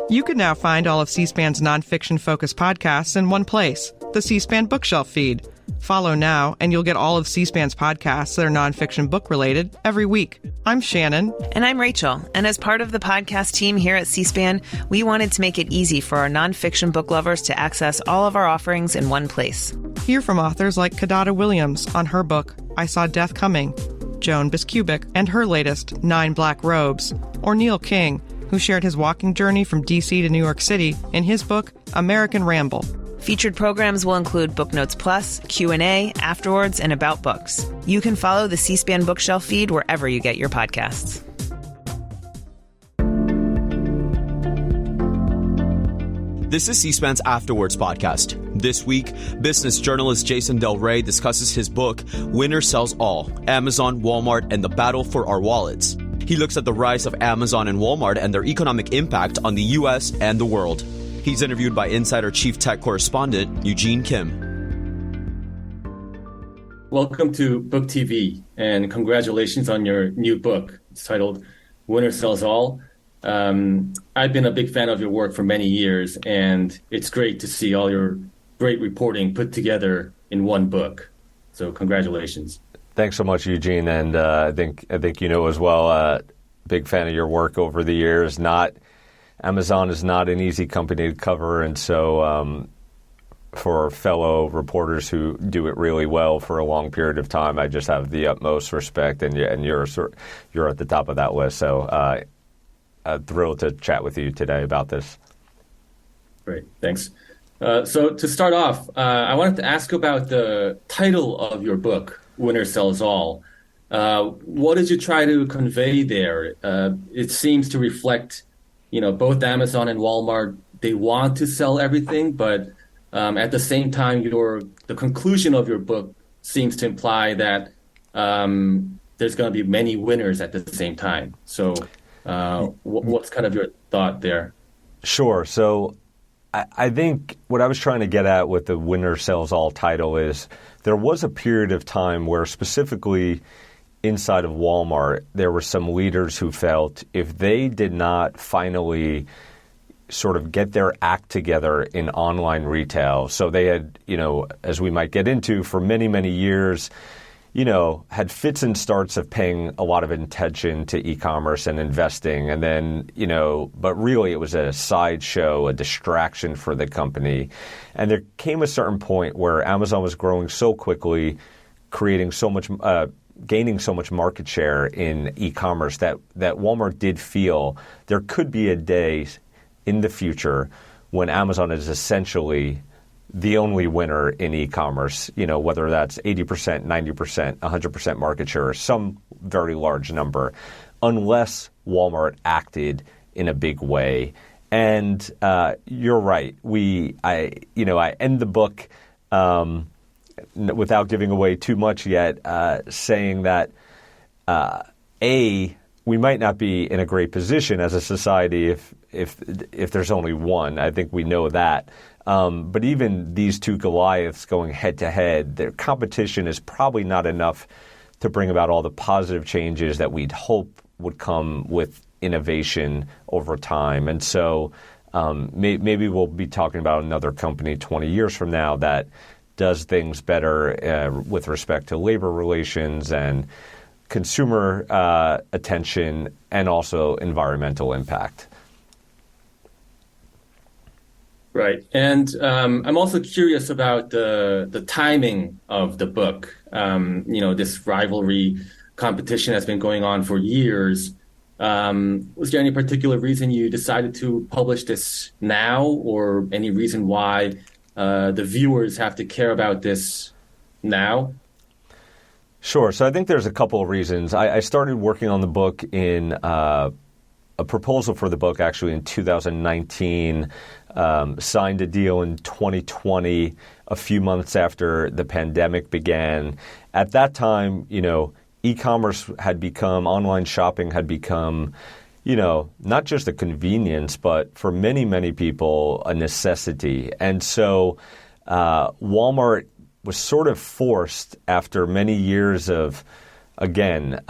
You can now find all of C-SPAN's nonfiction-focused podcasts in one place, the C-SPAN Bookshelf feed. Follow now, and you'll get all of C-SPAN's podcasts that are nonfiction book-related every week. I'm Shannon. And I'm Rachel. And as part of the podcast team here at C-SPAN, we wanted to make it easy for our nonfiction book lovers to access all of our offerings in one place. Hear from authors like Kidada Williams on her book, I Saw Death Coming, Joan Biskupic and her latest, 9 Black Robes, or Neil King, who shared his walking journey from D.C. to New York City in his book, American Ramble. Featured programs will include Book Notes Plus, Q&A, Afterwards, and About Books. You can follow the C-SPAN Bookshelf feed wherever you get your podcasts. This is C-SPAN's Afterwards podcast. This week, business journalist Jason Del Rey discusses his book, Winner Sells All, Amazon, Walmart, and the Battle for Our Wallets. He looks at the rise of Amazon and Walmart and their economic impact on the U.S. and the world. He's interviewed by Insider Chief Tech Correspondent Eugene Kim. Welcome to Book TV, and congratulations on your new book. It's titled Winner Sells All. I've been a big fan of your work for many years, and it's great to see all your great reporting put together in one book. So congratulations. Thanks so much, Eugene, and I think you know as well. Big fan of your work over the years. Amazon is not an easy company to cover, and so for fellow reporters who do it really well for a long period of time, I just have the utmost respect, and you're at the top of that list. So thrilled to chat with you today about this. Great, thanks. So to start off, I wanted to ask about the title of your book, Winner Sells All. What did you try to convey there? It seems to reflect, both Amazon and Walmart, they want to sell everything, but at the same time, the conclusion of your book seems to imply that there's going to be many winners at the same time. So what's kind of your thought there? Sure. So I think what I was trying to get at with the Winner Sells All title is there was a period of time where specifically inside of Walmart, there were some leaders who felt if they did not finally sort of get their act together in online retail, so they had, as we might get into, for many, many years, had fits and starts of paying a lot of attention to e-commerce and investing. And then, but really it was a sideshow, a distraction for the company. And there came a certain point where Amazon was growing so quickly, creating so much, gaining so much market share in e-commerce that Walmart did feel there could be a day in the future when Amazon is essentially the only winner in e-commerce, whether that's 80%, 90%, 100% market share, or some very large number, unless Walmart acted in a big way. And you're right. I end the book without giving away too much yet, saying that we might not be in a great position as a society if there's only one. I think we know that. But even these two Goliaths going head-to-head, their competition is probably not enough to bring about all the positive changes that we'd hope would come with innovation over time. And so maybe we'll be talking about another company 20 years from now that does things better with respect to labor relations and consumer attention and also environmental impact. Right. And I'm also curious about the timing of the book. This rivalry competition has been going on for years. Was there any particular reason you decided to publish this now, or any reason why the viewers have to care about this now? Sure. So I think there's a couple of reasons. I started working on the book in a proposal for the book actually in 2019, signed a deal in 2020, a few months after the pandemic began. At that time, e-commerce had become, online shopping had become, not just a convenience, but for many, many people, a necessity. And so Walmart was sort of forced after many years of, again,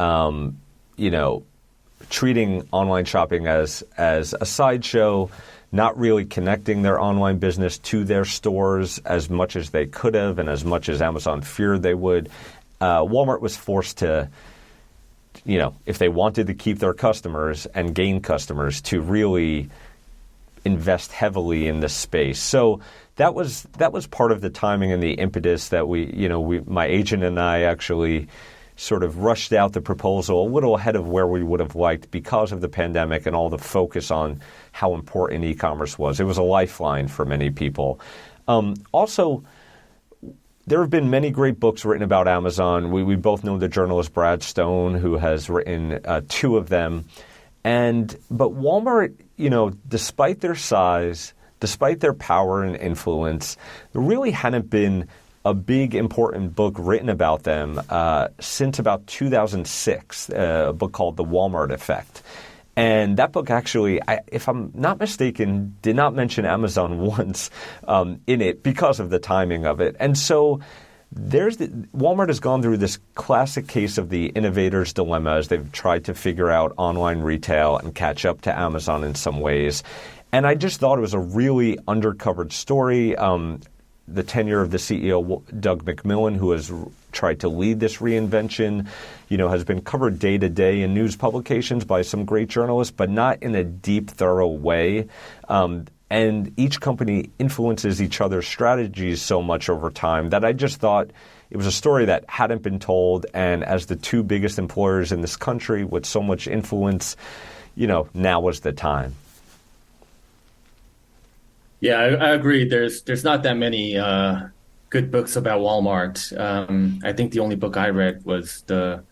treating online shopping as a sideshow, not really connecting their online business to their stores as much as they could have and as much as Amazon feared they would. Walmart was forced to, if they wanted to keep their customers and gain customers, to really invest heavily in this space. So that was part of the timing and the impetus that my agent and I actually sort of rushed out the proposal a little ahead of where we would have liked because of the pandemic and all the focus on how important e-commerce was. It was a lifeline for many people. Also, there have been many great books written about Amazon. We both know the journalist Brad Stone, who has written 2 of them. But Walmart, despite their size, despite their power and influence, there really hadn't been a big, important book written about them since about 2006, a book called The Walmart Effect. And that book actually, if I'm not mistaken, did not mention Amazon once in it because of the timing of it. And so Walmart has gone through this classic case of the innovator's dilemma as they've tried to figure out online retail and catch up to Amazon in some ways. And I just thought it was a really undercovered story. The tenure of the CEO, Doug McMillon, who has tried to lead this reinvention, has been covered day to day in news publications by some great journalists, but not in a deep, thorough way. And each company influences each other's strategies so much over time that I just thought it was a story that hadn't been told. And as the 2 biggest employers in this country with so much influence, now was the time. Yeah, I agree. There's not that many good books about Walmart. I think the only book I read was the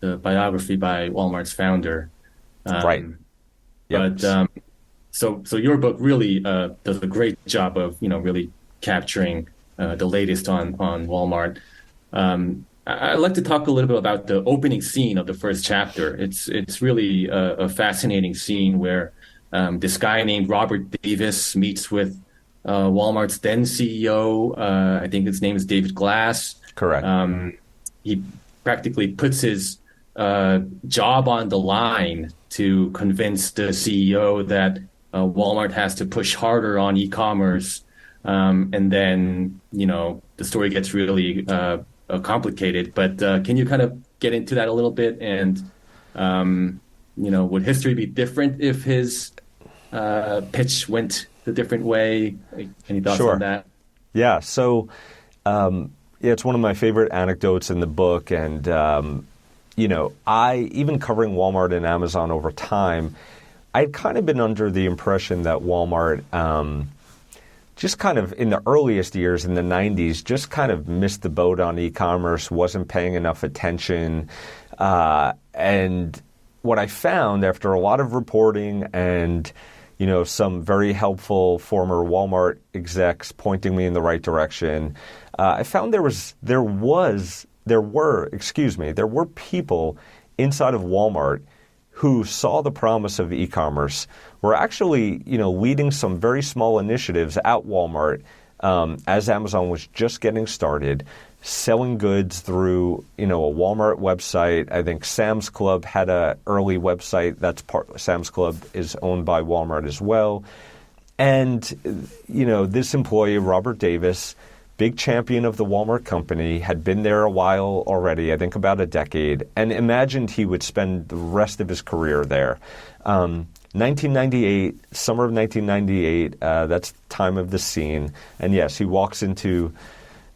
biography by Walmart's founder. Right. Yep. But so your book really does a great job of really capturing the latest on Walmart. I'd like to talk a little bit about the opening scene of the first chapter. It's really a fascinating scene where this guy named Robert Davis meets with Walmart's then CEO. I think his name is David Glass. Correct. He practically puts his job on the line to convince the CEO that Walmart has to push harder on e-commerce. And then, the story gets really complicated. But can you kind of get into that a little bit? And, would history be different if his pitch went a different way? Any thoughts on that? Yeah. So, it's one of my favorite anecdotes in the book. And, even covering Walmart and Amazon over time, I'd kind of been under the impression that Walmart, just kind of in the earliest years in the 90s, just kind of missed the boat on e-commerce, wasn't paying enough attention. And what I found after a lot of reporting and some very helpful former Walmart execs pointing me in the right direction, I found there were people inside of Walmart who saw the promise of e-commerce, were actually, leading some very small initiatives at Walmart as Amazon was just getting started, selling goods through, a Walmart website. I think Sam's Club had an early website. Sam's Club is owned by Walmart as well. And, this employee, Robert Davis, big champion of the Walmart company, had been there a while already, I think about a decade, and imagined he would spend the rest of his career there. 1998, summer of 1998, that's the time of the scene. And yes, he walks into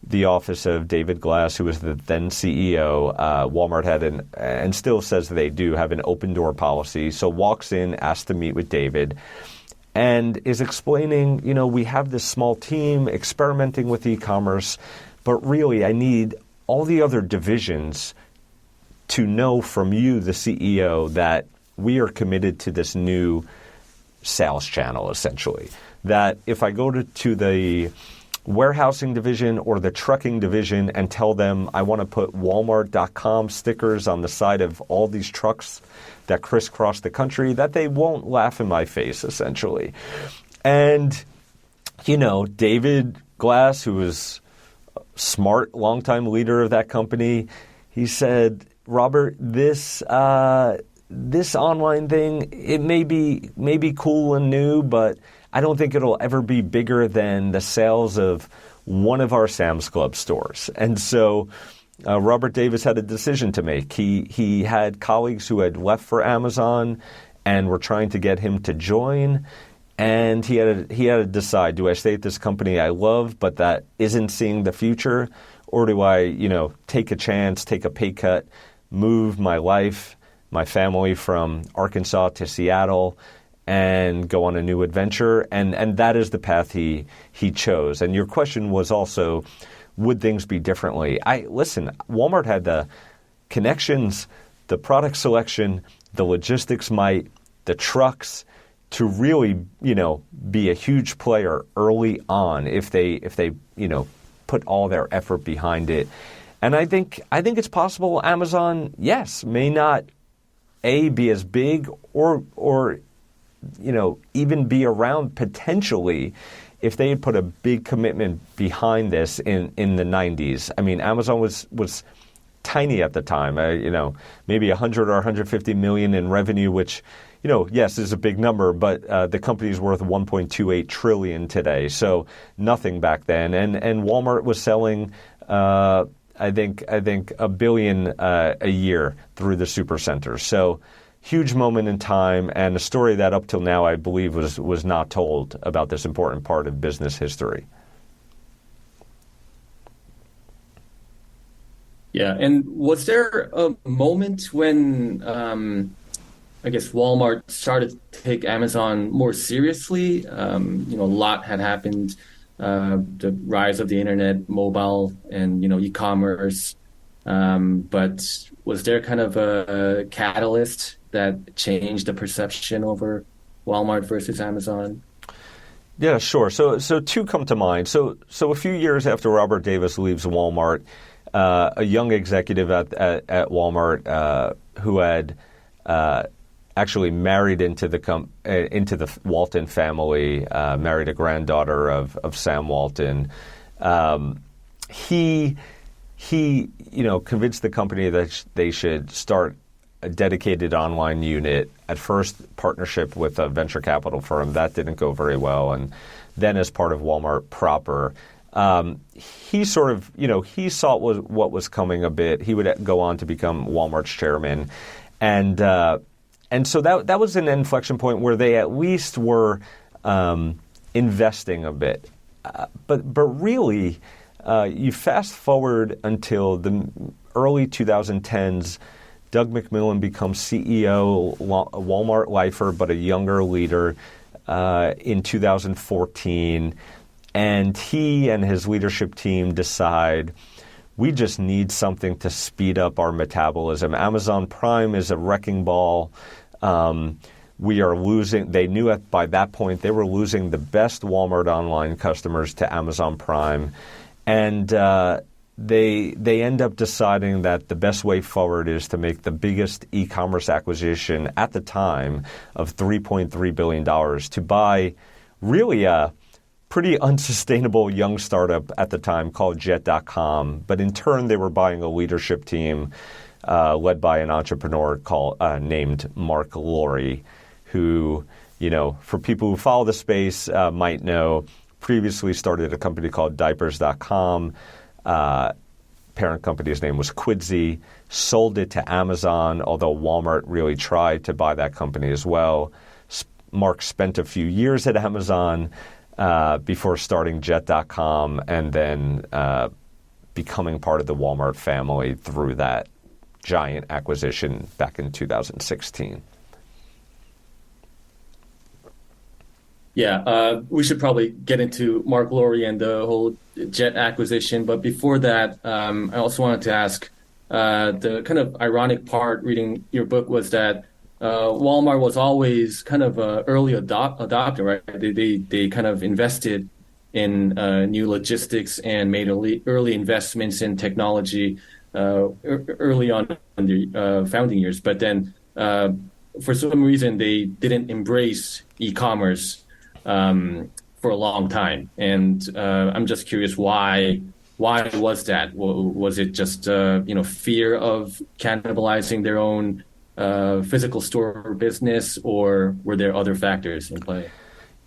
the office of David Glass, who was the then CEO. Walmart had and still says they do have an open door policy. So walks in, asks to meet with David, and is explaining, we have this small team experimenting with e-commerce, but really I need all the other divisions to know from you, the CEO, that we are committed to this new sales channel, essentially. That if I go to the warehousing division or the trucking division and tell them I want to put Walmart.com stickers on the side of all these trucks that crisscross the country, that they won't laugh in my face, essentially. And, David Glass, who was a smart, longtime leader of that company, he said, Robert, this this online thing, it may be cool and new, but I don't think it'll ever be bigger than the sales of one of our Sam's Club stores. And so Robert Davis had a decision to make. He had colleagues who had left for Amazon and were trying to get him to join. And he had to decide, do I stay at this company I love but that isn't seeing the future? Or do I, take a chance, take a pay cut, move my life, my family from Arkansas to Seattle and go on a new adventure? And that is the path he chose. And your question was also, would things be differently? Listen, Walmart had the connections, the product selection, the logistics might, the trucks to really, be a huge player early on if they put all their effort behind it. And I think it's possible Amazon, yes, may not be as big or even be around potentially if they had put a big commitment behind this in the 90s. I mean, Amazon was tiny at the time, maybe 100 or 150 million in revenue, which, yes, is a big number, but the company's worth 1.28 trillion today, so nothing back then. And Walmart was selling, I think $1 billion a year through the supercenters. So huge moment in time, and a story that up till now I believe was not told about this important part of business history. Yeah, and was there a moment when I guess Walmart started to take Amazon more seriously? A lot had happened, the rise of the internet, mobile, and e-commerce. But was there kind of a catalyst that changed the perception over Walmart versus Amazon? Yeah, sure. So two come to mind. So a few years after Robert Davis leaves Walmart, a young executive at Walmart who had actually married into the Walton family, married a granddaughter of Sam Walton. He convinced the company that they should start a dedicated online unit. At first, partnership with a venture capital firm. That didn't go very well. And then as part of Walmart proper, he sort of, he saw what was coming a bit. He would go on to become Walmart's chairman. And so that was an inflection point where they at least were investing a bit. But really, you fast forward until the early 2010s, Doug McMillon becomes CEO, Walmart lifer, but a younger leader in 2014. And he and his leadership team decide we just need something to speed up our metabolism. Amazon Prime is a wrecking ball. We are losing. They knew by that point they were losing the best Walmart online customers to Amazon Prime. And they end up deciding that the best way forward is to make the biggest e-commerce acquisition at the time of $3.3 billion to buy really a pretty unsustainable young startup at the time called Jet.com. But in turn, they were buying a leadership team led by an entrepreneur named Mark Lowry, who, for people who follow the space might know, previously started a company called Diapers.com. Parent company's name was Quidsy, sold it to Amazon, although Walmart really tried to buy that company as well. Mark spent a few years at Amazon before starting Jet.com and then becoming part of the Walmart family through that giant acquisition back in 2016. Yeah, we should probably get into Mark Lowry and the whole Jet acquisition. But before that, I also wanted to ask, the kind of ironic part reading your book was that Walmart was always kind of an early adopter, right? They kind of invested in new logistics and made early investments in technology early on in the founding years. But then for some reason, they didn't embrace e-commerce for a long time. And I'm just curious why was that? Was it just fear of cannibalizing their own physical store business, or were there other factors in play?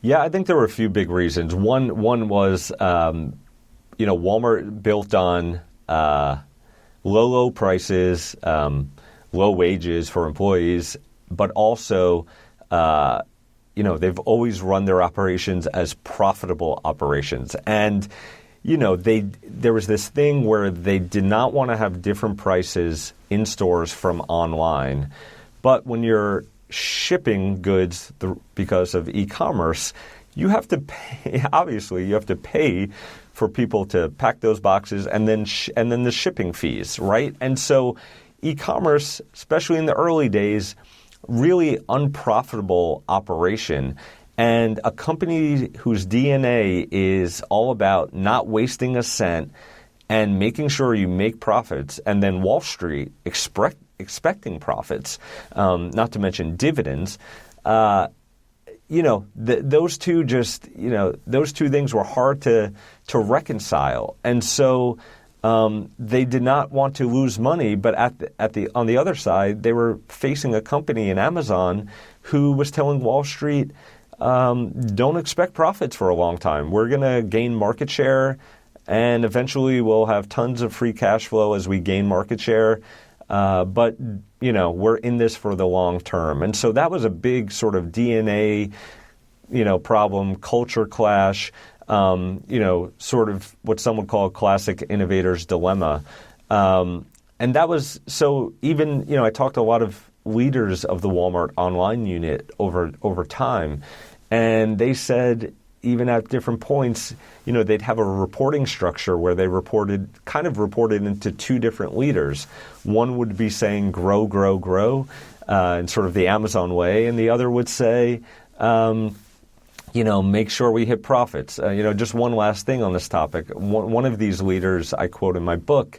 Yeah, I think there were a few big reasons. One was, Walmart built on low prices, low wages for employees, but also, they've always run their operations as profitable operations. And, there was this thing where they did not want to have different prices in stores from online. But when you're shipping goods because of e-commerce, you have to pay, obviously, you have to pay for people to pack those boxes and then the shipping fees, right? And so e-commerce, especially in the early days, really unprofitable operation. And a company whose DNA is all about not wasting a cent and making sure you make profits, and then Wall Street expecting profits, not to mention dividends, those two things were hard to reconcile. And so they did not want to lose money, but on the other side, they were facing a company in Amazon who was telling Wall Street, don't expect profits for a long time. We're going to gain market share, and eventually we'll have tons of free cash flow as we gain market share. But we're in this for the long term. And so that was a big sort of DNA, problem, culture clash, sort of what some would call a classic innovator's dilemma. And that was, so even, I talked to a lot of leaders of the Walmart online unit over time, and they said, even at different points, they'd have a reporting structure where they reported into two different leaders. One would be saying, grow, grow, grow, in sort of the Amazon way, and the other would say, make sure we hit profits. Just one last thing on this topic. One of these leaders I quote in my book,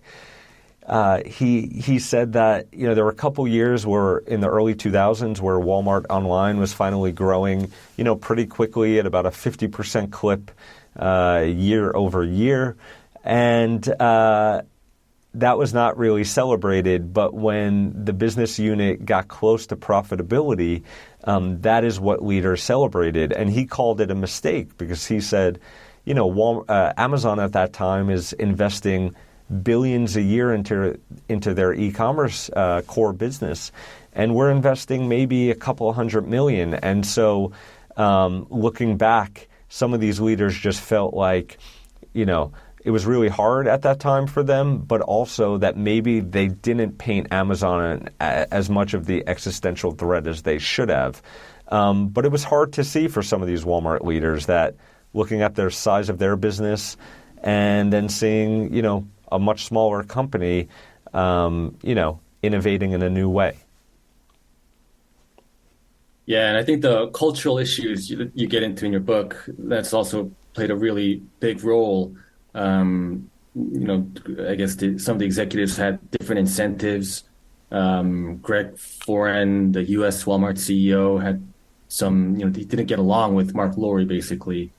he said that, there were a couple years where in the early 2000s where Walmart online was finally growing, pretty quickly at about a 50% clip year over year. And that was not really celebrated. But when the business unit got close to profitability, that is what leaders celebrated. And he called it a mistake because he said, Amazon at that time is investing billions a year into their e-commerce core business, and we're investing maybe a couple $100 million. And so looking back, some of these leaders just felt like, it was really hard at that time for them, but also that maybe they didn't paint Amazon as much of the existential threat as they should have. But it was hard to see for some of these Walmart leaders that looking at their size of their business and then seeing, a much smaller company, innovating in a new way. Yeah, and I think the cultural issues you get into in your book, that's also played a really big role. I guess some of the executives had different incentives. Greg Foran, the U.S. Walmart CEO, had some, he didn't get along with Marc Lore, basically.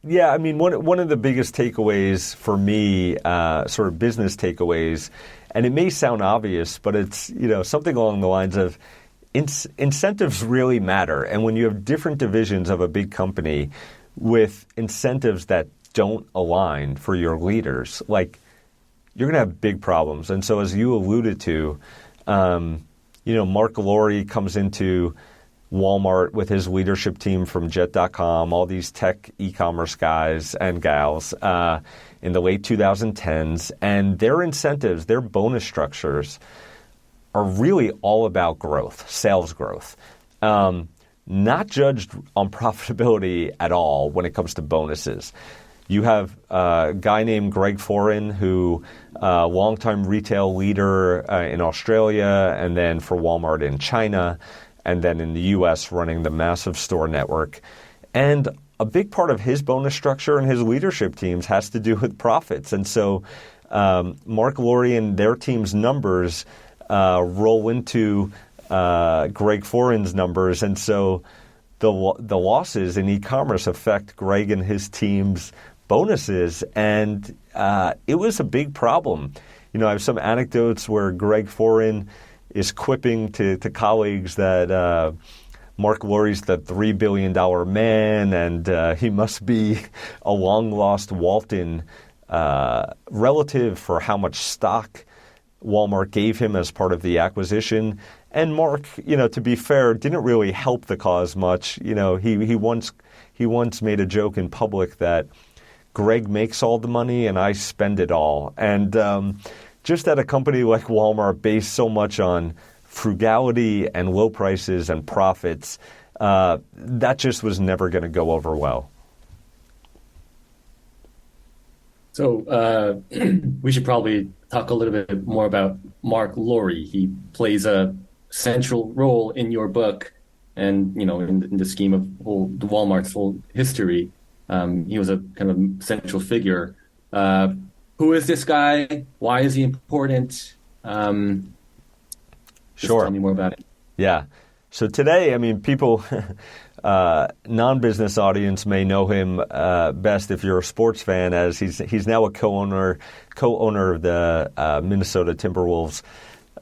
Yeah, I mean, one of the biggest takeaways for me, sort of business takeaways, and it may sound obvious, but it's, something along the lines of incentives really matter. And when you have different divisions of a big company with incentives that don't align for your leaders, like, you're going to have big problems. And so as you alluded to, Marc Lore comes into Walmart with his leadership team from Jet.com, all these tech e-commerce guys and gals in the late 2010s. And their incentives, their bonus structures are really all about growth, sales growth, not judged on profitability at all when it comes to bonuses. You have a guy named Greg Foran, who longtime retail leader in Australia and then for Walmart in China, and then in the U.S. running the massive store network. And a big part of his bonus structure and his leadership teams has to do with profits. And so Marc Lore and their team's numbers roll into Greg Foran's numbers. And so the losses in e-commerce affect Greg and his team's bonuses. And it was a big problem. I have some anecdotes where Greg Foran is quipping to colleagues that Mark Lurie's the $3 billion man, and he must be a long-lost Walton relative for how much stock Walmart gave him as part of the acquisition. And Mark, to be fair, didn't really help the cause much. He once made a joke in public that Greg makes all the money and I spend it all. And just at a company like Walmart, based so much on frugality and low prices and profits, that just was never going to go over well. So we should probably talk a little bit more about Mark Lurie. He plays a central role in your book, and in the scheme of the Walmart's whole history. He was a kind of central figure. Who is this guy? Why is he important? Just Sure. Tell me more about it. Yeah. So today, people, non-business audience may know him best if you're a sports fan, as he's now a co-owner of the Minnesota Timberwolves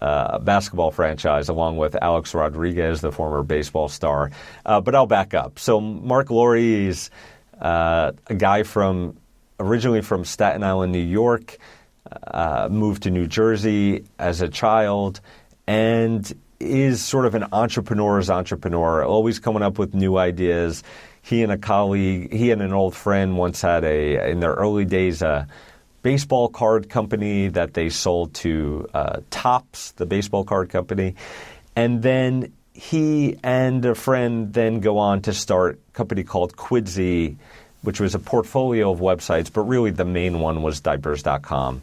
basketball franchise, along with Alex Rodriguez, the former baseball star. But I'll back up. So Mark Lurie is a guy originally from Staten Island, New York, moved to New Jersey as a child, and is sort of an entrepreneur's entrepreneur, always coming up with new ideas. He and an old friend once had in their early days, a baseball card company that they sold to Topps, the baseball card company. And then he and a friend then go on to start a company called Quidsy, which was a portfolio of websites, but really the main one was Diapers.com.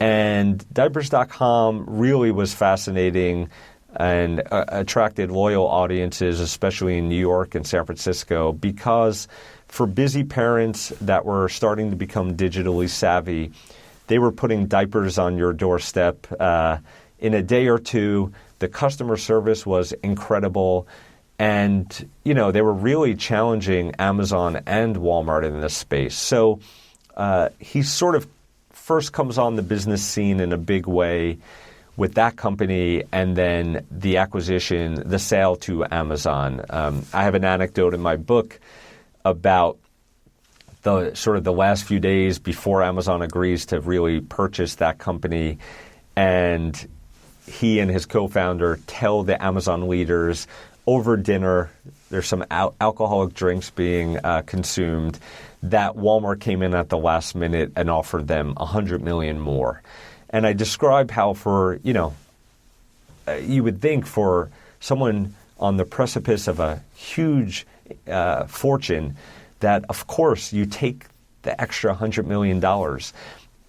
And Diapers.com really was fascinating and attracted loyal audiences, especially in New York and San Francisco, because for busy parents that were starting to become digitally savvy, they were putting diapers on your doorstep in a day or two. The customer service was incredible. And, they were really challenging Amazon and Walmart in this space. So he sort of first comes on the business scene in a big way with that company, and then the acquisition, the sale to Amazon. I have an anecdote in my book about the last few days before Amazon agrees to really purchase that company, and he and his co-founder tell the Amazon leaders over dinner, there's some alcoholic drinks being consumed, that Walmart came in at the last minute and offered them $100 million more. And I describe how you would think for someone on the precipice of a huge fortune that, of course, you take the extra $100 million.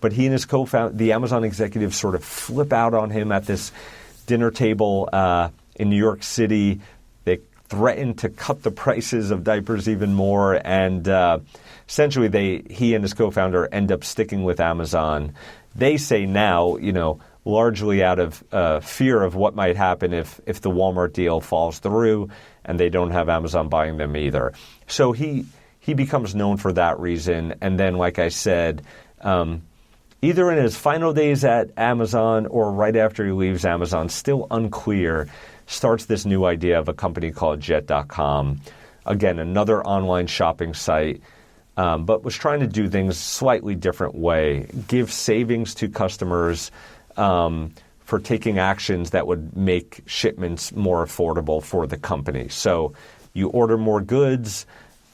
But he and his co-founder, the Amazon executives, sort of flip out on him at this dinner table in New York City. They threaten to cut the prices of diapers even more. And essentially, he and his co-founder end up sticking with Amazon. They say now, largely out of fear of what might happen if the Walmart deal falls through and they don't have Amazon buying them either. So he becomes known for that reason. And then, like I said, either in his final days at Amazon or right after he leaves Amazon, still unclear, starts this new idea of a company called Jet.com. Again, another online shopping site. But was trying to do things slightly different way, give savings to customers for taking actions that would make shipments more affordable for the company. So you order more goods,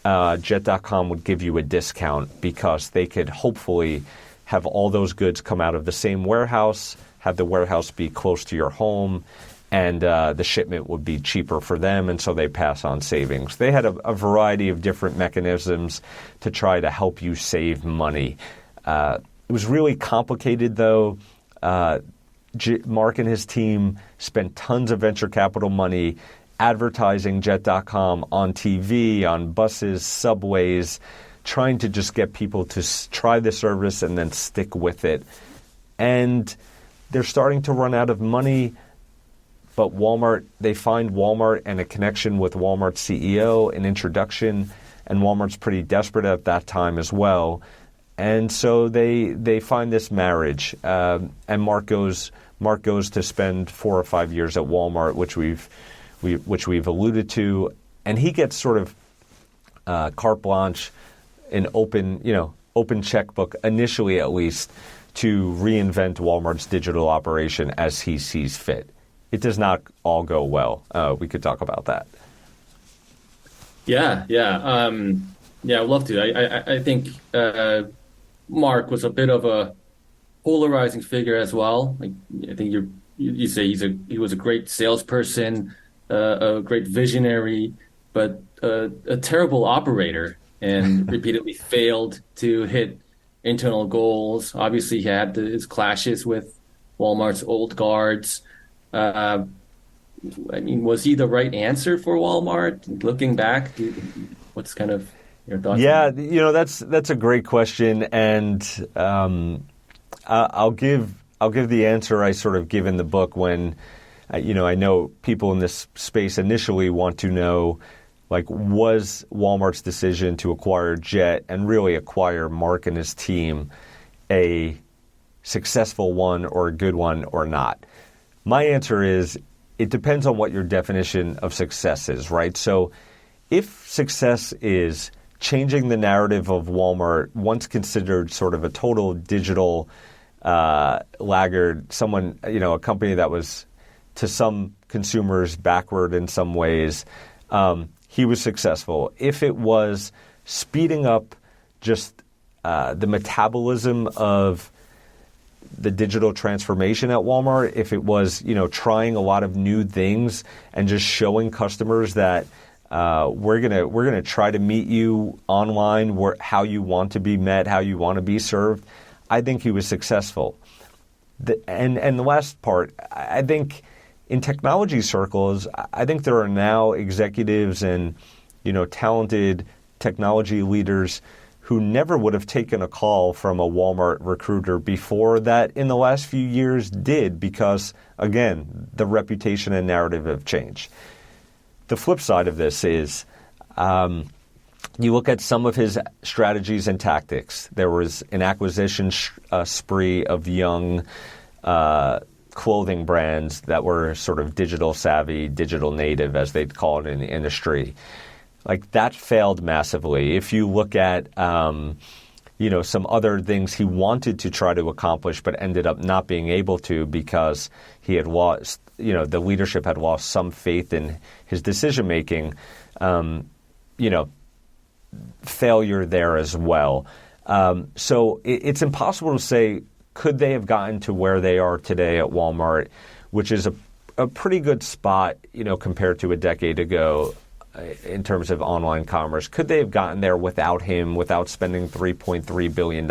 Jet.com would give you a discount because they could hopefully have all those goods come out of the same warehouse, have the warehouse be close to your home, and the shipment would be cheaper for them, and so they pass on savings. They had a variety of different mechanisms to try to help you save money. It was really complicated, though. Mark and his team spent tons of venture capital money advertising Jet.com on TV, on buses, subways, trying to just get people to try the service and then stick with it. And they're starting to run out of money. But they find Walmart and a connection with Walmart's CEO, an introduction, and Walmart's pretty desperate at that time as well. And so they find this marriage, and Mark goes to spend 4 or 5 years at Walmart, which we've alluded to, and he gets sort of carte blanche, an open checkbook initially at least, to reinvent Walmart's digital operation as he sees fit. It does not all go well. We could talk about that. Yeah. I'd love to. I think Mark was a bit of a polarizing figure as well. Like, I think you say he was a great salesperson, a great visionary, but a terrible operator, and repeatedly failed to hit internal goals. Obviously, he had his clashes with Walmart's old guards. I mean, was he the right answer for Walmart? Looking back, what's kind of your thoughts? Yeah, that's a great question, and I'll give the answer I sort of give in the book when, I know people in this space initially want to know, like, was Walmart's decision to acquire Jet and really acquire Mark and his team a successful one or a good one or not? My answer is it depends on what your definition of success is, right? So if success is changing the narrative of Walmart, once considered sort of a total digital laggard, a company that was to some consumers backward in some ways, he was successful. If it was speeding up just the metabolism of the digital transformation at Walmart, if it was, trying a lot of new things and just showing customers that we're gonna try to meet you online, how you want to be met, how you want to be served, I think he was successful. And the last part, I think in technology circles, I think there are now executives and talented technology leaders who never would have taken a call from a Walmart recruiter before that in the last few years did, because, again, the reputation and narrative have changed. The flip side of this is you look at some of his strategies and tactics. There was an acquisition spree of young clothing brands that were sort of digital savvy, digital native, as they'd call it in the industry. Like, that failed massively. If you look at, some other things he wanted to try to accomplish but ended up not being able to because he had lost, the leadership had lost some faith in his decision-making, failure there as well. So it's impossible to say, could they have gotten to where they are today at Walmart, which is a pretty good spot, compared to a decade ago, in terms of online commerce. Could they have gotten there without him, without spending $3.3 billion?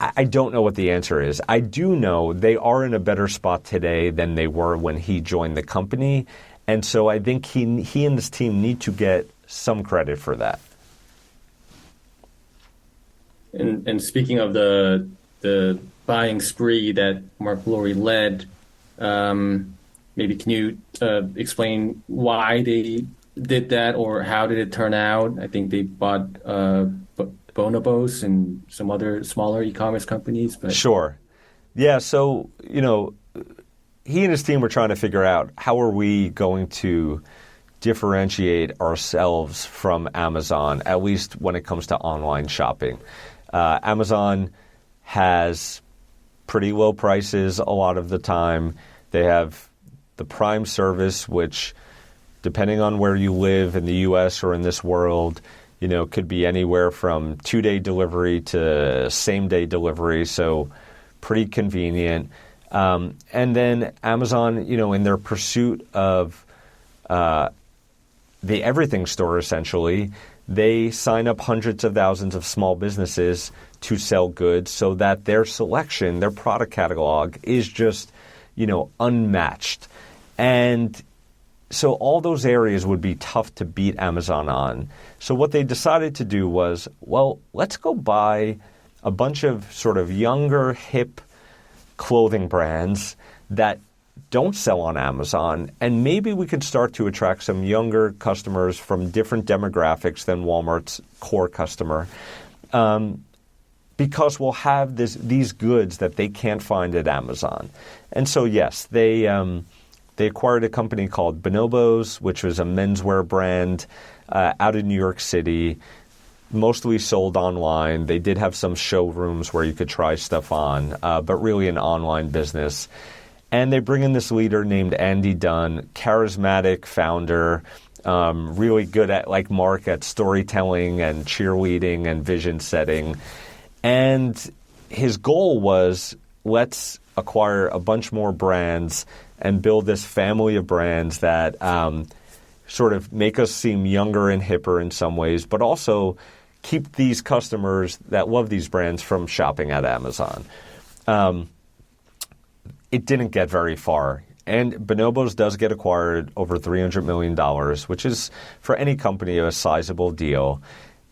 I don't know what the answer is. I do know they are in a better spot today than they were when he joined the company. And so I think he and his team need to get some credit for that. And speaking of the buying spree that Marc Lore led, maybe can you explain why they did that, or how did it turn out? I think they bought Bonobos and some other smaller e-commerce companies. But Sure. Yeah, so, he and his team were trying to figure out how are we going to differentiate ourselves from Amazon, at least when it comes to online shopping. Amazon has pretty low prices a lot of the time. They have the Prime service, which, depending on where you live in the U.S. or in this world, could be anywhere from 2-day delivery to same-day delivery, so pretty convenient. And then Amazon, in their pursuit of the everything store, essentially, they sign up hundreds of thousands of small businesses to sell goods so that their selection, their product catalog is just, unmatched. And so all those areas would be tough to beat Amazon on. So what they decided to do was, well, let's go buy a bunch of sort of younger, hip clothing brands that don't sell on Amazon, and maybe we could start to attract some younger customers from different demographics than Walmart's core customer. because we'll have these goods that they can't find at Amazon. And so, yes, they acquired a company called Bonobos, which was a menswear brand out of New York City, mostly sold online. They did have some showrooms where you could try stuff on, but really an online business. And they bring in this leader named Andy Dunn, charismatic founder, really good at, like Mark, at storytelling and cheerleading and vision setting. And his goal was, let's acquire a bunch more brands and build this family of brands that sort of make us seem younger and hipper in some ways, but also keep these customers that love these brands from shopping at Amazon. It didn't get very far. And Bonobos does get acquired over $300 million, which is, for any company, a sizable deal.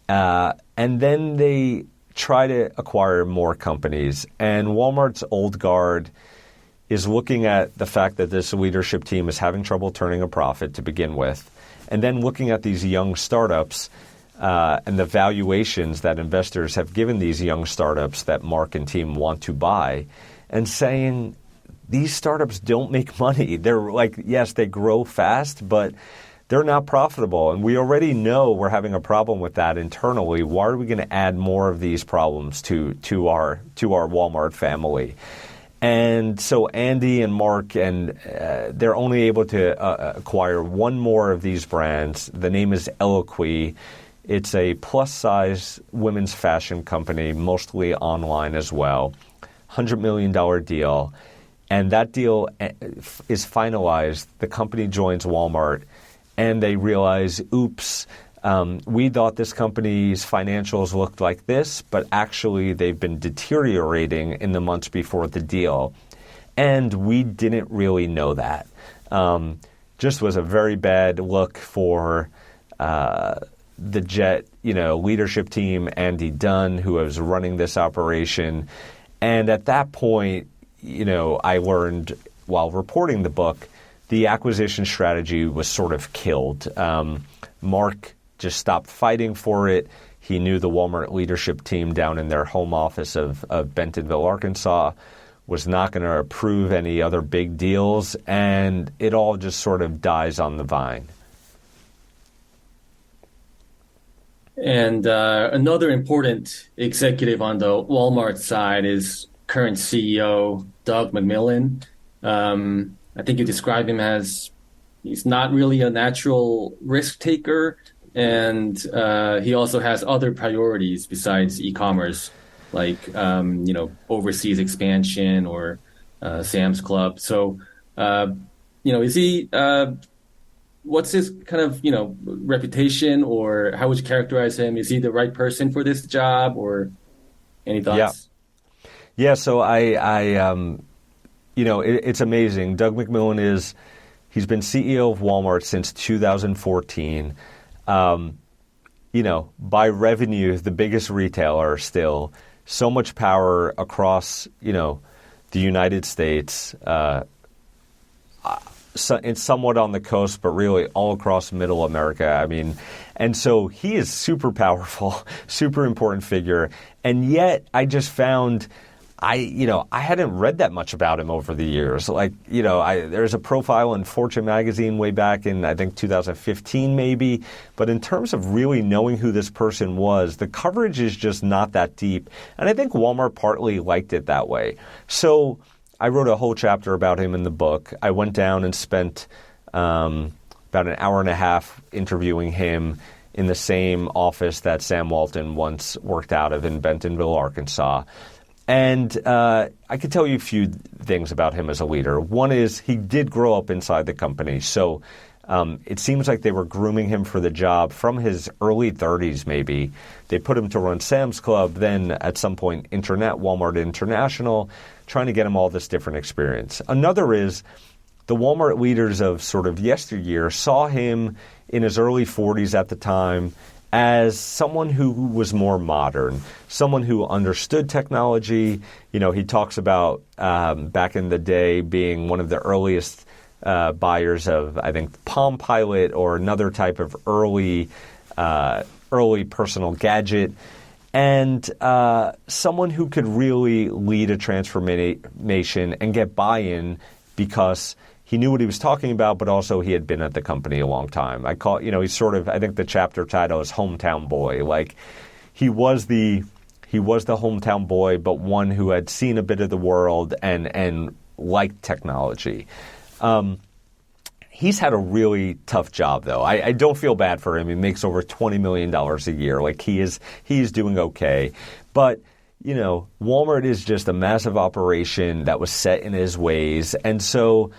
And then they try to acquire more companies. And Walmart's old guard is looking at the fact that this leadership team is having trouble turning a profit to begin with, and then looking at these young startups and the valuations that investors have given these young startups that Mark and team want to buy, and saying, these startups don't make money. They're like, yes, they grow fast, but they're not profitable. And we already know we're having a problem with that internally. Why are we going to add more of these problems to our Walmart family? And so Andy and Mark, and they're only able to acquire one more of these brands. The name is Eloquii. It's a plus-size women's fashion company, mostly online as well. $100 million deal. And that deal is finalized. The company joins Walmart, and they realize, oops, we thought this company's financials looked like this, but actually they've been deteriorating in the months before the deal. And we didn't really know that. Just was a very bad look for the Jet, leadership team, Andy Dunn, who was running this operation. And at that point, I learned while reporting the book, the acquisition strategy was sort of killed. Mark just stopped fighting for it. He knew the Walmart leadership team down in their home office of Bentonville, Arkansas, was not going to approve any other big deals, and it all just sort of dies on the vine. And another important executive on the Walmart side is current CEO Doug McMillon. I think you describe him as he's not really a natural risk taker, and he also has other priorities besides e-commerce, like overseas expansion or Sam's Club. So is he? What's his kind of reputation, or how would you characterize him? Is he the right person for this job, or any thoughts? Yeah. So it's amazing. Doug McMillon he's been CEO of Walmart since 2014. By revenue, the biggest retailer still. So much power across, the United States. It's somewhat on the coast, but really all across Middle America. And so he is super powerful, super important figure. And yet I just found I hadn't read that much about him over the years. There's a profile in Fortune magazine way back in, I think, 2015 maybe. But in terms of really knowing who this person was, the coverage is just not that deep. And I think Walmart partly liked it that way. So I wrote a whole chapter about him in the book. I went down and spent about an hour and a half interviewing him in the same office that Sam Walton once worked out of in Bentonville, Arkansas. And I could tell you a few things about him as a leader. One is he did grow up inside the company. So it seems like they were grooming him for the job from his early 30s maybe. They put him to run Sam's Club, then at some point Walmart International, trying to get him all this different experience. Another is the Walmart leaders of sort of yesteryear saw him in his early 40s at the time as someone who was more modern, someone who understood technology. He talks about back in the day being one of the earliest buyers of, I think, Palm Pilot or another type of early personal gadget. and someone who could really lead a transformation and get buy-in because he knew what he was talking about, but also he had been at the company a long time. He's sort of, I think the chapter title is Hometown Boy. Like, he was the hometown boy, but one who had seen a bit of the world and liked technology. He's had a really tough job, though. I don't feel bad for him. He makes over $20 million a year. Like, he is doing okay. But, Walmart is just a massive operation that was set in his ways. And so,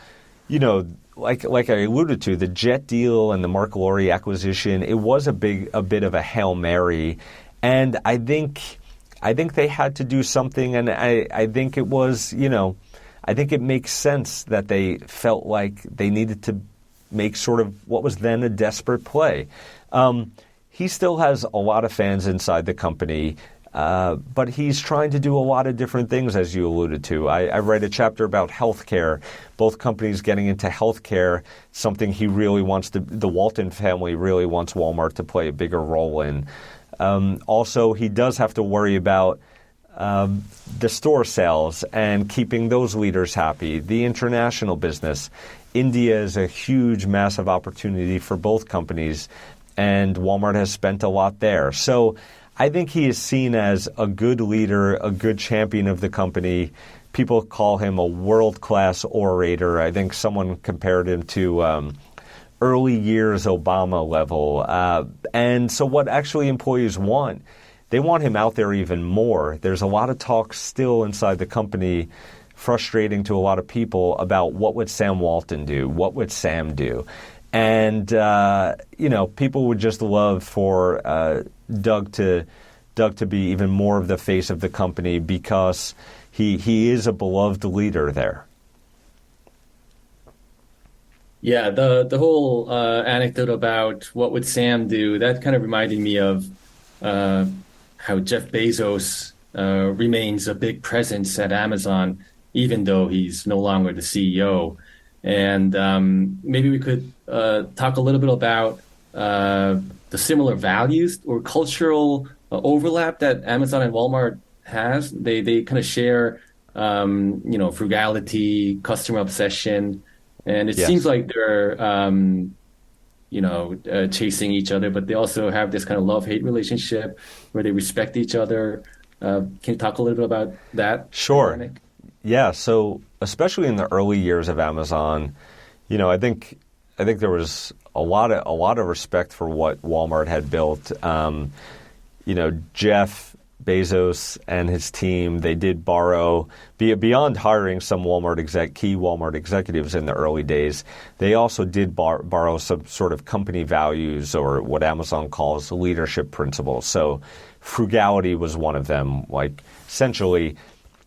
like I alluded to, the Jet deal and the Marc Lore acquisition, it was a bit of a Hail Mary. And I think they had to do something, and I think it was, I think it makes sense that they felt like they needed to make sort of what was then a desperate play. He still has a lot of fans inside the company, but he's trying to do a lot of different things, as you alluded to. I read a chapter about healthcare, both companies getting into healthcare, something he really wants the Walton family really wants Walmart to play a bigger role in. Also, he does have to worry about the store sales and keeping those leaders happy, the international business. India is a huge, massive opportunity for both companies, and Walmart has spent a lot there. So I think he is seen as a good leader, a good champion of the company. People call him a world-class orator. I think someone compared him to early years Obama level. And so what actually employees want, they want him out there even more. There's a lot of talk still inside the company, frustrating to a lot of people, about what would Sam Walton do? What would Sam do? And, people would just love for Doug to be even more of the face of the company because he is a beloved leader there. Yeah, the whole anecdote about what would Sam do, that kind of reminded me of how Jeff Bezos remains a big presence at Amazon, even though he's no longer the CEO. And maybe we could talk a little bit about the similar values or cultural overlap that Amazon and Walmart has. They kind of share, frugality, customer obsession. And it seems like they're, chasing each other, but they also have this kind of love-hate relationship where they respect each other. Can you talk a little bit about that? Sure. Dynamic? Yeah. So especially in the early years of Amazon, I think there was a lot of respect for what Walmart had built. Jeff Bezos and his team, they did borrow, beyond hiring some key Walmart executives in the early days, they also did borrow some sort of company values, or what Amazon calls leadership principles. So frugality was one of them. Like, essentially,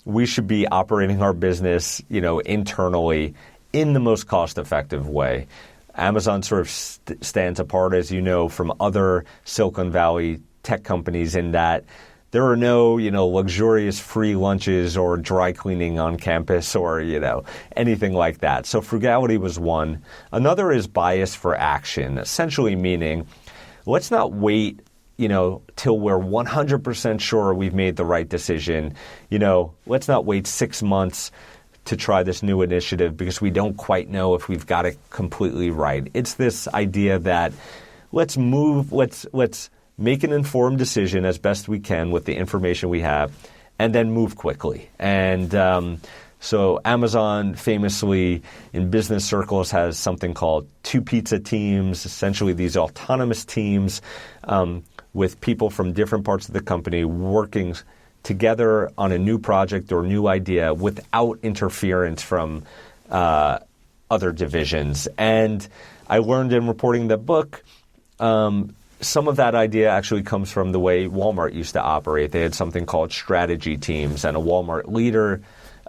we should be operating our business, internally in the most cost-effective way. Amazon sort of stands apart, as you know, from other Silicon Valley tech companies in that there are no, luxurious free lunches or dry cleaning on campus or, anything like that. So frugality was one. Another is bias for action, essentially meaning let's not wait, till we're 100% sure we've made the right decision. Let's not wait 6 months to try this new initiative because we don't quite know if we've got it completely right. It's this idea that let's make an informed decision as best we can with the information we have, and then move quickly. And so Amazon famously in business circles has something called two pizza teams, essentially these autonomous teams with people from different parts of the company working together on a new project or new idea without interference from other divisions. And I learned in reporting the book, some of that idea actually comes from the way Walmart used to operate. They had something called strategy teams, and a Walmart leader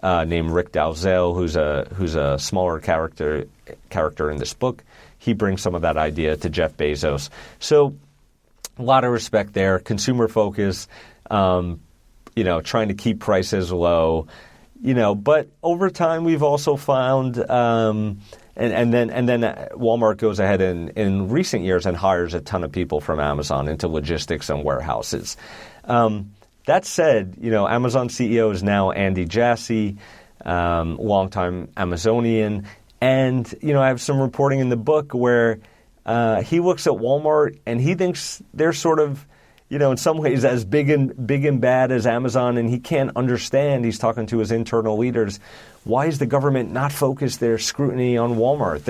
named Rick Dalzell, who's a smaller character in this book, he brings some of that idea to Jeff Bezos. So a lot of respect there, consumer focus, trying to keep prices low, but over time we've also found And then Walmart goes ahead in recent years and hires a ton of people from Amazon into logistics and warehouses. That said, Amazon CEO is now Andy Jassy, longtime Amazonian. And, I have some reporting in the book where he looks at Walmart and he thinks they're sort of, in some ways as big and bad as Amazon, and he can't understand. He's talking to his internal leaders. Why is the government not focused their scrutiny on Walmart?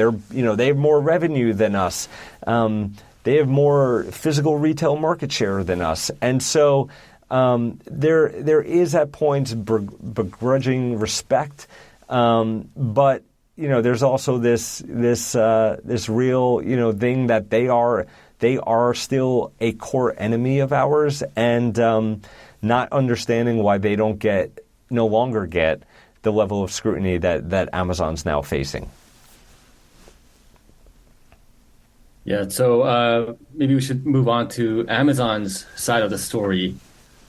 They have more revenue than us. They have more physical retail market share than us, and so there is at points begrudging respect, but there's also this real thing that they are still a core enemy of ours, and not understanding why they no longer get the level of scrutiny that Amazon's now facing. Yeah, so maybe we should move on to Amazon's side of the story.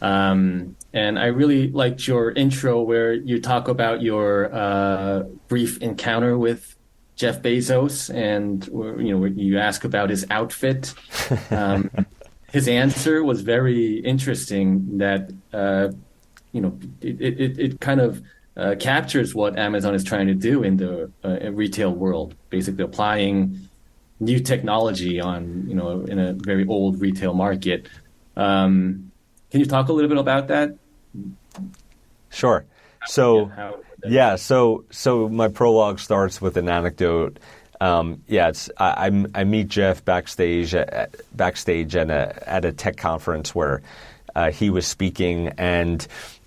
And I really liked your intro where you talk about your brief encounter with Jeff Bezos, and where you ask about his outfit. His answer was very interesting. That it kind of captures what Amazon is trying to do in the retail world, basically applying new technology on in a very old retail market. Can you talk a little bit about that? Sure. So so my prologue starts with an anecdote. I meet Jeff backstage at a tech conference where he was speaking, and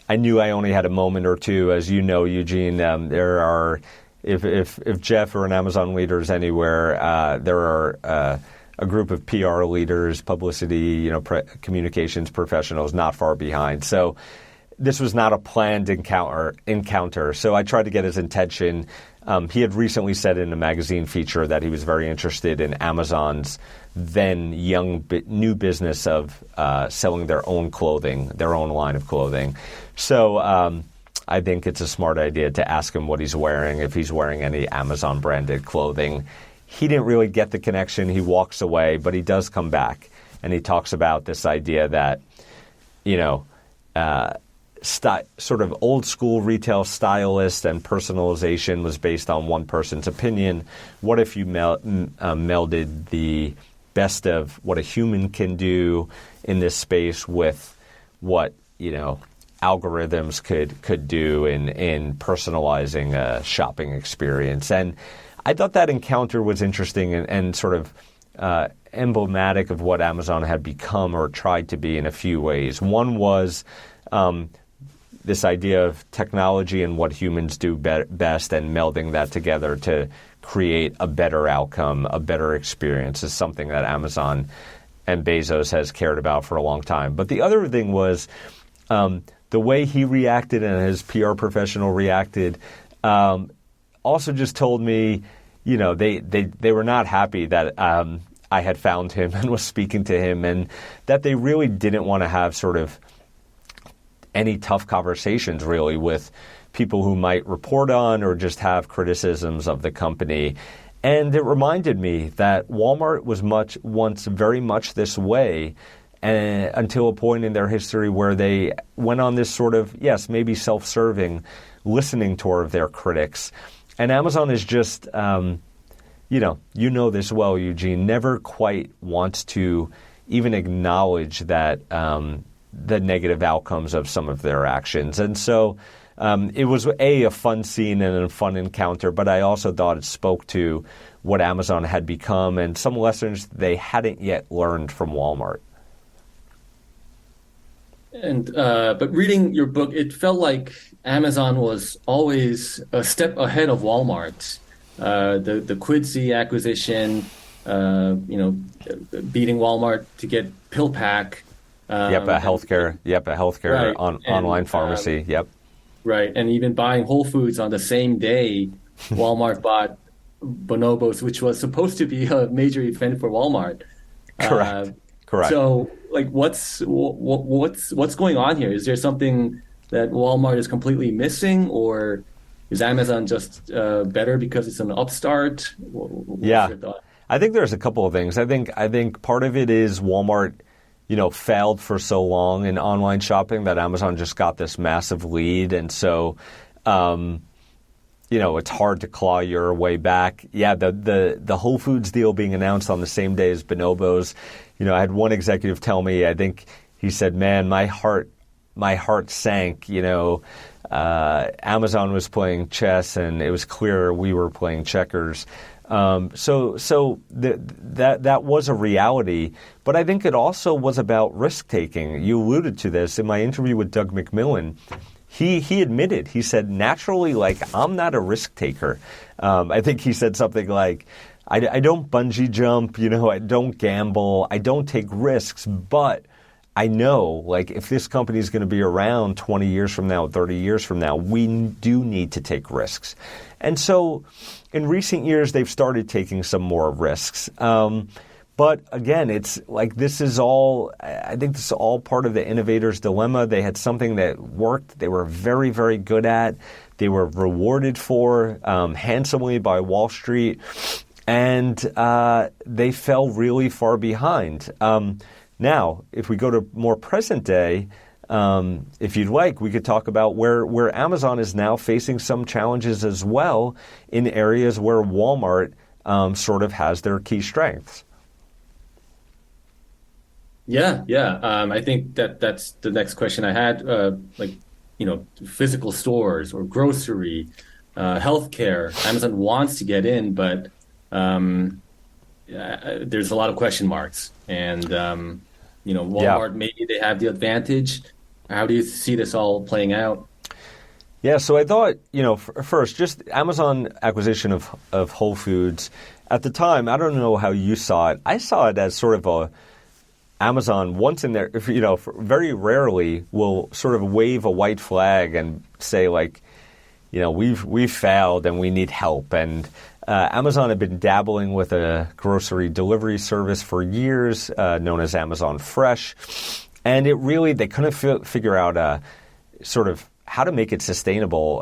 I knew I only had a moment or two. As you know, Eugene, there are if Jeff or an Amazon leader is anywhere, there are a group of PR leaders, publicity, communications professionals not far behind. So this was not a planned encounter. So I tried to get his attention. He had recently said in a magazine feature that he was very interested in Amazon's then new business of selling their own clothing, their own line of clothing. So I think it's a smart idea to ask him what he's wearing, if he's wearing any Amazon branded clothing. He didn't really get the connection. He walks away, but he does come back, and he talks about this idea that, sort of old school retail stylist and personalization was based on one person's opinion. What if you melded the best of what a human can do in this space with what algorithms could do in personalizing a shopping experience? And I thought that encounter was interesting and sort of emblematic of what Amazon had become or tried to be in a few ways. One was this idea of technology and what humans do best, and melding that together to create a better outcome, a better experience, is something that Amazon and Bezos has cared about for a long time. But the other thing was the way he reacted and his PR professional reacted also just told me, they were not happy that I had found him and was speaking to him, and that they really didn't want to have sort of any tough conversations really with people who might report on or just have criticisms of the company. And it reminded me that Walmart was once very much this way, until a point in their history where they went on this sort of, maybe self-serving listening tour of their critics. And Amazon is just, you know this well, Eugene, never quite wants to even acknowledge that the negative outcomes of some of their actions. And so it was a fun scene and a fun encounter, but I also thought it spoke to what Amazon had become and some lessons they hadn't yet learned from Walmart. And but reading your book, it felt like Amazon was always a step ahead of Walmart. The Quidsi acquisition, beating Walmart to get PillPack. A healthcare right. Online pharmacy. Right, and even buying Whole Foods on the same day, Walmart bought Bonobos, which was supposed to be a major event for Walmart. Correct. So, what's going on here? Is there something that Walmart is completely missing, or Is Amazon just better because it's an upstart? What's Yeah. your thought? I think there's a couple of things. I think part of it is Walmart, failed for so long in online shopping that Amazon just got this massive lead, and so it's hard to claw your way back. Yeah, the Whole Foods deal being announced on the same day as Bonobos. I had one executive tell me, I think he said, "Man, my heart sank." Amazon was playing chess, and it was clear we were playing checkers. So that was a reality, but I think it also was about risk taking. You alluded to this in my interview with Doug McMillon. He admitted, he said, naturally, I'm not a risk taker. I think he said something like, I don't bungee jump, I don't gamble, I don't take risks, but I know, if this company is going to be around 20 years from now, 30 years from now, we do need to take risks. And so in recent years, they've started taking some more risks. But again, it's this is all, I think this is all part of the innovator's dilemma. They had something that worked. They were very, very good at. They were rewarded for handsomely by Wall Street. And they fell really far behind. Now, if we go to more present day, if you'd like, we could talk about where Amazon is now facing some challenges as well in areas where Walmart sort of has their key strengths. Yeah. I think that's the next question I had. Physical stores or grocery, healthcare. Amazon wants to get in, but there's a lot of question marks. And Walmart, maybe they have the advantage. How do you see this all playing out? Yeah, so I thought, first, just Amazon acquisition of Whole Foods. At the time, I don't know how you saw it. I saw it as sort of a Amazon, once in there, very rarely will sort of wave a white flag and say, we've failed and we need help. And Amazon had been dabbling with a grocery delivery service for years, known as Amazon Fresh. And they couldn't figure out sort of how to make it sustainable,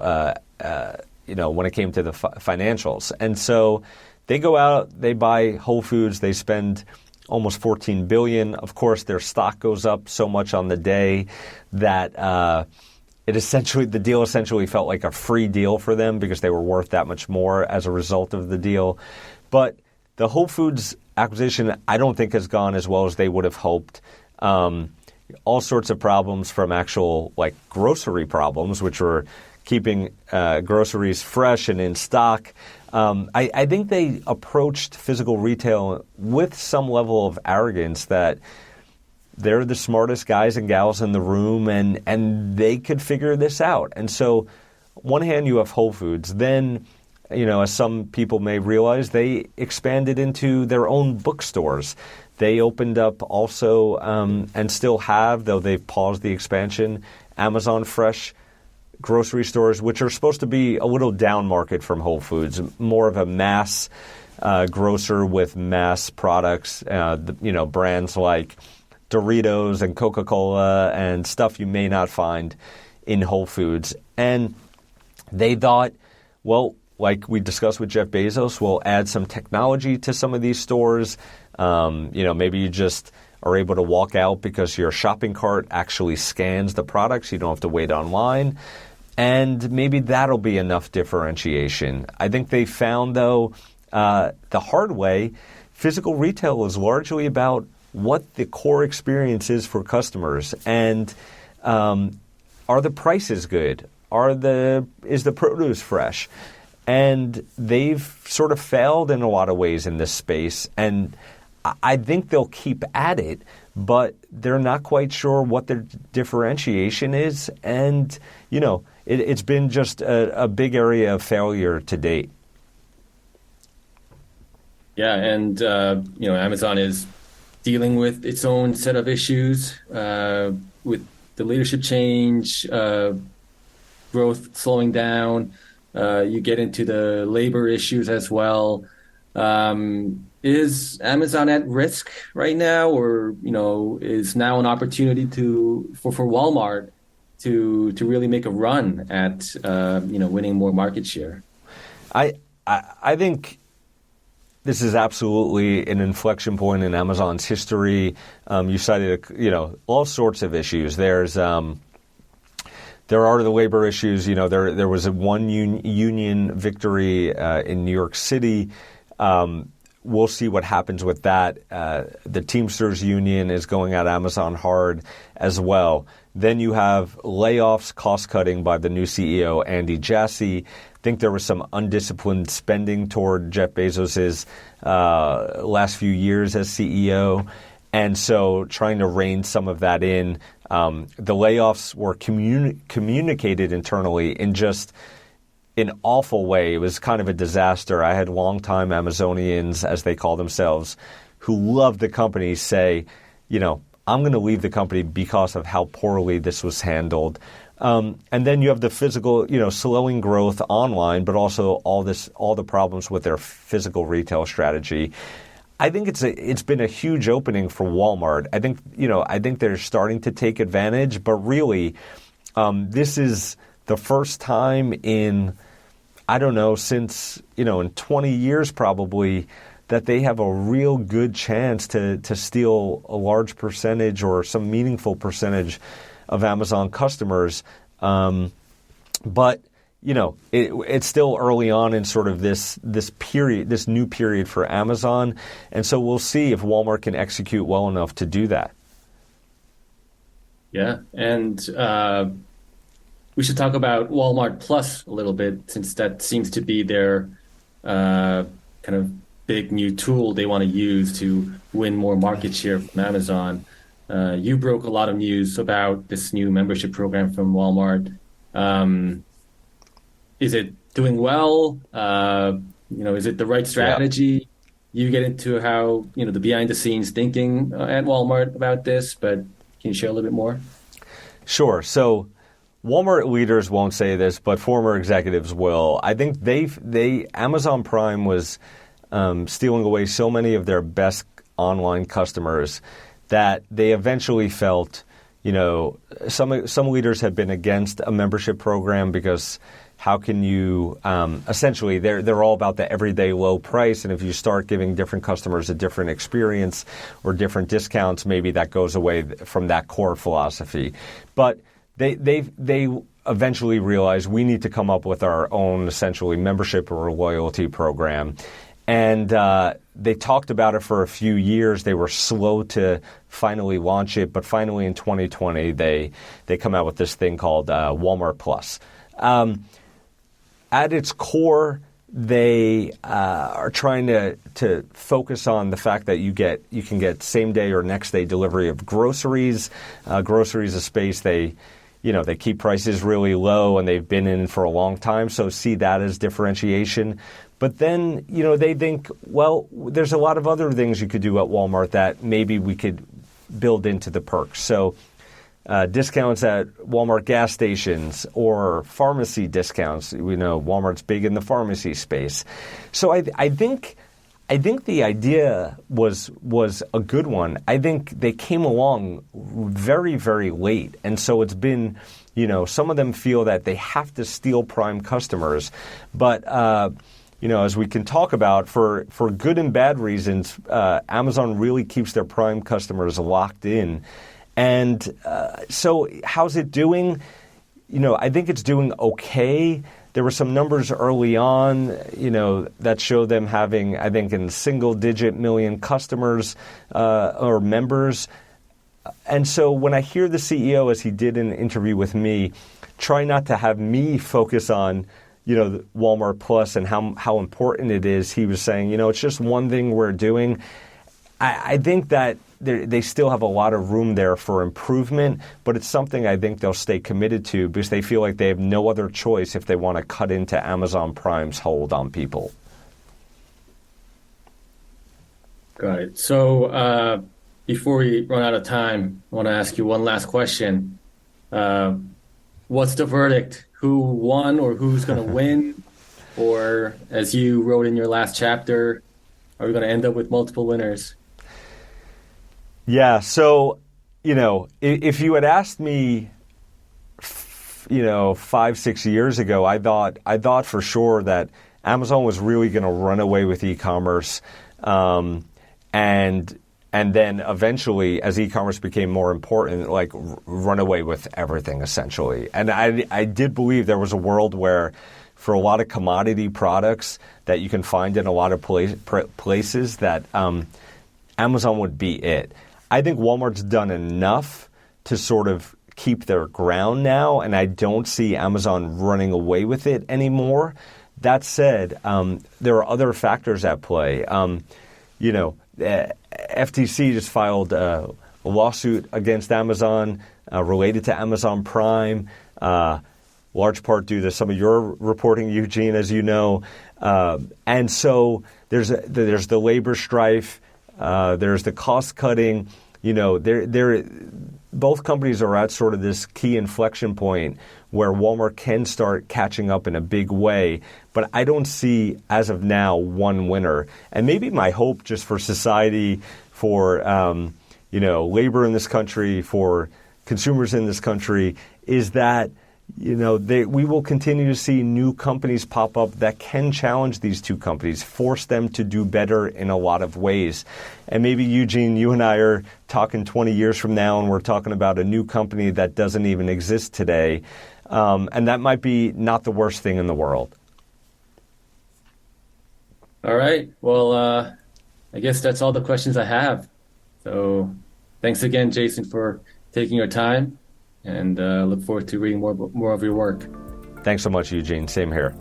when it came to the financials. And so they go out, they buy Whole Foods, they spend almost $14 billion. Of course, their stock goes up so much on the day that the deal essentially felt like a free deal for them because they were worth that much more as a result of the deal. But the Whole Foods acquisition, I don't think has gone as well as they would have hoped. All sorts of problems, from actual grocery problems, which were keeping groceries fresh and in stock. I think they approached physical retail with some level of arrogance that they're the smartest guys and gals in the room, and they could figure this out. And so, one hand, you have Whole Foods. Then, as some people may realize, they expanded into their own bookstores. They opened up also, and still have, though they've paused the expansion, Amazon Fresh grocery stores, which are supposed to be a little down market from Whole Foods, more of a mass grocer with mass products, brands like Doritos and Coca-Cola and stuff you may not find in Whole Foods. And they thought, well, like we discussed with Jeff Bezos, we'll add some technology to some of these stores. Maybe you just are able to walk out because your shopping cart actually scans the products. You don't have to wait online. And maybe that'll be enough differentiation. I think they found, though, the hard way, physical retail is largely about what the core experience is for customers. And are the prices good? Is the produce fresh? And they've sort of failed in a lot of ways in this space. And I think they'll keep at it, but they're not quite sure what their differentiation is. And, it's been just a big area of failure to date. Yeah, and, Amazon is dealing with its own set of issues with the leadership change, growth slowing down. You get into the labor issues as well. Is Amazon at risk right now, or is now an opportunity for Walmart to really make a run at winning more market share? I think this is absolutely an inflection point in Amazon's history. You cited all sorts of issues. There are the labor issues. There was a one union victory in New York City. We'll see what happens with that. The Teamsters Union is going at Amazon hard as well. Then you have layoffs, cost-cutting by the new CEO, Andy Jassy. I think there was some undisciplined spending toward Jeff Bezos' last few years as CEO. And so trying to rein some of that in. The layoffs were communicated internally in just an awful way. It was kind of a disaster. I had longtime Amazonians, as they call themselves, who loved the company say, I'm going to leave the company because of how poorly this was handled. And then you have the physical, slowing growth online, but also all the problems with their physical retail strategy. I think it's been a huge opening for Walmart. I think they're starting to take advantage, but really, this is the first time in, since, in 20 years probably, that they have a real good chance to steal a large percentage or some meaningful percentage of Amazon customers. But it's still early on in sort of this period, this new period for Amazon. And so we'll see if Walmart can execute well enough to do that. Yeah. And we should talk about Walmart Plus a little bit, since that seems to be their kind of big new tool they want to use to win more market share from Amazon. You broke a lot of news about this new membership program from Walmart. Is it doing well? Is it the right strategy? Yeah. You get into how, the behind the scenes thinking at Walmart about this, but can you share a little bit more? Sure. So Walmart leaders won't say this, but former executives will. I think Amazon Prime was stealing away so many of their best online customers that they eventually felt, some leaders have been against a membership program because how can you essentially they're all about the everyday low price, and if you start giving different customers a different experience or different discounts, maybe that goes away from that core philosophy. But they eventually realized we need to come up with our own essentially membership or loyalty program. And they talked about it for a few years. They were slow to finally launch it, but finally in 2020 they come out with this thing called Walmart Plus. At its core, they are trying to focus on the fact that you can get same day or next day delivery of groceries. Groceries is a space they keep prices really low, and they've been in for a long time. So see that as differentiation. But then, they think, well, there's a lot of other things you could do at Walmart that maybe we could build into the perks. So discounts at Walmart gas stations or pharmacy discounts. We know Walmart's big in the pharmacy space. So I think the idea was a good one. I think they came along very, very late. And so it's been, some of them feel that they have to steal Prime customers. But as we can talk about, for good and bad reasons, Amazon really keeps their Prime customers locked in. And so how's it doing? I think it's doing okay. There were some numbers early on, that show them having, I think, in single-digit million customers or members. And so when I hear the CEO, as he did in an interview with me, try not to have me focus on Walmart Plus and how important it is. He was saying, it's just one thing we're doing. I think that they still have a lot of room there for improvement, but it's something I think they'll stay committed to because they feel like they have no other choice if they want to cut into Amazon Prime's hold on people. Got it. So before we run out of time, I want to ask you one last question. What's the verdict? Who won or who's going to win? Or as you wrote in your last chapter, are we going to end up with multiple winners? Yeah. So, if you had asked me 5-6 years ago, I thought for sure that Amazon was really going to run away with e-commerce, and then eventually, as e-commerce became more important, like run away with everything essentially. And I did believe there was a world where, for a lot of commodity products that you can find in a lot of places, that Amazon would be it. I think Walmart's done enough to sort of keep their ground now, and I don't see Amazon running away with it anymore. That said, there are other factors at play. FTC just filed a lawsuit against Amazon related to Amazon Prime, large part due to some of your reporting, Eugene, as you know. And so there's the labor strife, there's the cost cutting. Both companies are at sort of this key inflection point where Walmart can start catching up in a big way. But I don't see, as of now, one winner. And maybe my hope just for society, for labor in this country, for consumers in this country, is that we will continue to see new companies pop up that can challenge these two companies, force them to do better in a lot of ways. And maybe, Eugene, you and I are talking 20 years from now, and we're talking about a new company that doesn't even exist today. And that might be not the worst thing in the world. All right. Well, I guess that's all the questions I have. So thanks again, Jason, for taking your time. And look forward to reading more of your work. Thanks so much, Eugene. Same here.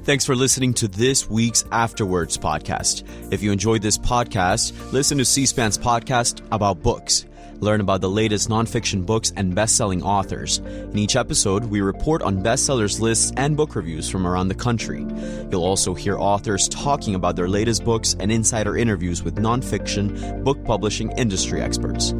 Thanks for listening to this week's Afterwards podcast. If you enjoyed this podcast, listen to C-SPAN's podcast about books. Learn about the latest nonfiction books and best-selling authors. In each episode, we report on bestsellers lists and book reviews from around the country. You'll also hear authors talking about their latest books and insider interviews with nonfiction book publishing industry experts.